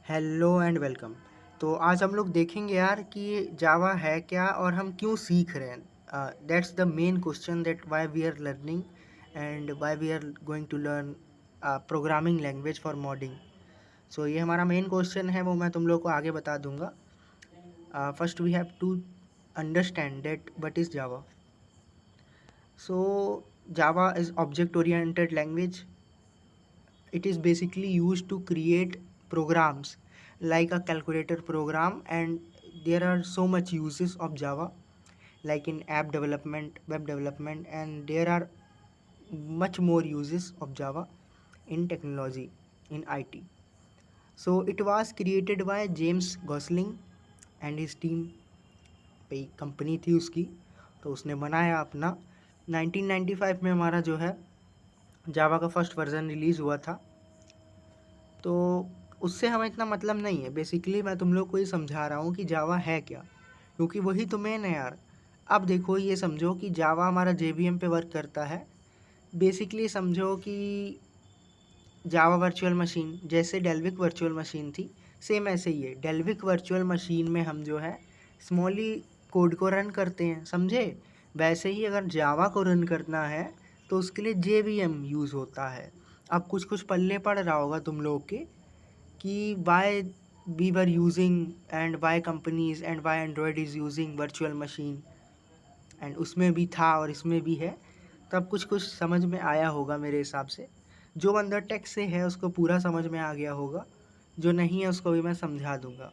Hello and welcome. तो आज हम लोग देखेंगे यार कि जावा है क्या और हम क्यों सीख रहे हैं। That's the main question that why we are learning and why we are going to learn programming language for modding. So ये हमारा मेन क्वेश्चन है, वो मैं तुम लोग को आगे बता दूंगा। First we have to understand that what is Java. So Java is object oriented language. It is basically used to create programs like a calculator program, and there are so much uses of Java like in app development, web development, and there are much more uses of Java in technology, in IT. So it was created by James Gosling and his team. पे company थी उसकी, तो उसने बनाया अपना 1995 में हमारा जो है जावा का फर्स्ट वर्जन रिलीज़ हुआ था। तो उससे हमें इतना मतलब नहीं है। बेसिकली मैं तुम लोग को ये समझा रहा हूँ कि जावा है क्या, क्योंकि वही तो मेन है यार। अब देखो, ये समझो कि जावा हमारा जेवीएम पे वर्क करता है। बेसिकली समझो कि जावा वर्चुअल मशीन जैसे डेल्विक वर्चुअल मशीन थी, सेम ऐसे ही है। डेल्विक वर्चुअल मशीन में हम जो है स्मॉली कोड को रन करते हैं, समझे? वैसे ही अगर जावा को रन करना है तो उसके लिए जेवीएम यूज़ होता है। अब कुछ कुछ पल्ले पड़ रहा होगा तुम लोग के कि why we were using and why companies and why Android is using virtual machine, and उसमें भी था और इसमें भी है। तब कुछ कुछ समझ में आया होगा मेरे हिसाब से। जो बंदा टेक से है उसको पूरा समझ में आ गया होगा, जो नहीं है उसको भी मैं समझा दूंगा।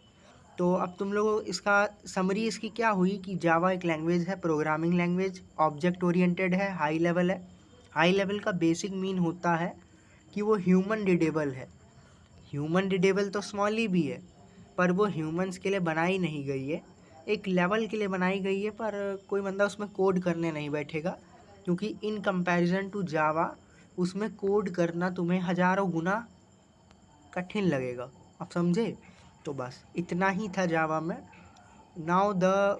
तो अब तुम लोगों को इसका समरी इसकी क्या हुई कि जावा एक लैंग्वेज है, प्रोग्रामिंग लैंग्वेज, ऑब्जेक्ट ओरिएंटेड है, हाई लेवल है। हाई लेवल का बेसिक मीन होता है कि वो ह्यूमन रिडेबल है। ह्यूमन रिडेबल तो स्मॉल ही भी है, पर वो ह्यूमंस के लिए बनाई नहीं गई है, एक लेवल के लिए बनाई गई है। पर कोई बंदा उसमें कोड करने नहीं बैठेगा, क्योंकि इन कंपैरिजन टू जावा उसमें कोड करना तुम्हें हज़ारों गुना कठिन लगेगा। आप समझे? तो बस इतना ही था जावा में। Now the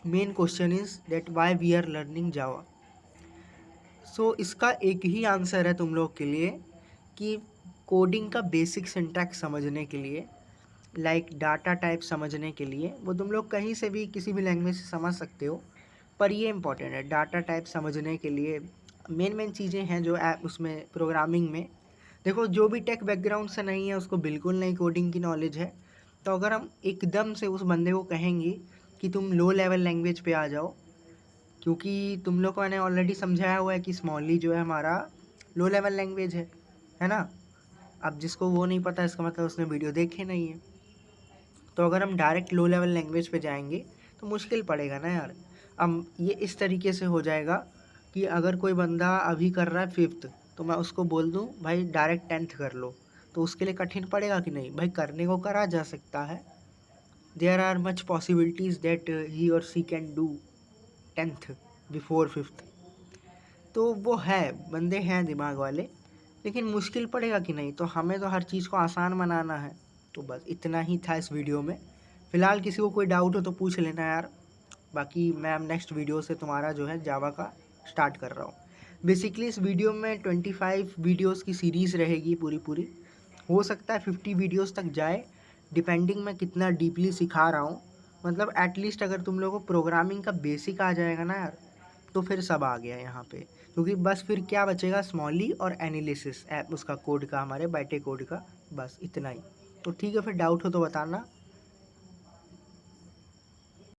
main question is that why we are learning Java. So इसका एक ही आंसर है तुम लोग के लिए कि कोडिंग का बेसिक सिंटैक्स समझने के लिए, लाइक डाटा टाइप समझने के लिए, वो तुम लोग कहीं से भी किसी भी लैंग्वेज से समझ सकते हो, पर ये इंपॉर्टेंट है डाटा टाइप समझने के लिए। मेन मेन चीज़ें हैं जो ऐप उसमें प्रोग्रामिंग में। देखो, जो भी टेक बैकग्राउंड से नहीं है उसको बिल्कुल नहीं कोडिंग की नॉलेज है। तो अगर हम एकदम से उस बंदे को कहेंगे कि तुम लो लेवल लैंग्वेज पे आ जाओ, क्योंकि तुम लोग को मैंने ऑलरेडी समझाया हुआ है कि स्मॉली जो है हमारा लो लेवल लैंग्वेज है ना। अब जिसको वो नहीं पता, इसका मतलब उसने वीडियो देखे नहीं है। तो अगर हम डायरेक्ट लो लेवल लैंग्वेज पे जाएंगे तो मुश्किल पड़ेगा ना यार। अब ये इस तरीके से हो जाएगा कि अगर कोई बंदा अभी कर रहा है फिफ्थ, तो मैं उसको बोल दूं भाई डायरेक्ट टेंथ कर लो, तो उसके लिए कठिन पड़ेगा कि नहीं? भाई करने को करा जा सकता है। There are much possibilities that he or she can do tenth before fifth. तो वो है, बंदे हैं दिमाग वाले, लेकिन मुश्किल पड़ेगा कि नहीं? तो हमें तो हर चीज़ को आसान बनाना है। तो बस इतना ही था इस वीडियो में। फ़िलहाल किसी को कोई डाउट हो तो पूछ लेना यार। बाकी मैं अब नेक्स्ट वीडियो से तुम्हारा जो है जावा का स्टार्ट कर रहा हूँ। बेसिकली इस वीडियो में 25 वीडियोस की सीरीज़ रहेगी पूरी पूरी। हो सकता है 50 वीडियोस तक जाए, डिपेंडिंग मैं कितना डीपली सिखा रहा हूँ। मतलब एटलीस्ट अगर तुम लोगों को प्रोग्रामिंग का बेसिक आ जाएगा ना यार, तो फिर सब आ गया यहाँ पे। क्योंकि बस फिर क्या बचेगा, स्मॉली और एनालिसिस ऐप उसका कोड का, हमारे बैठे कोड का, बस इतना ही। तो ठीक है, फिर डाउट हो तो बताना।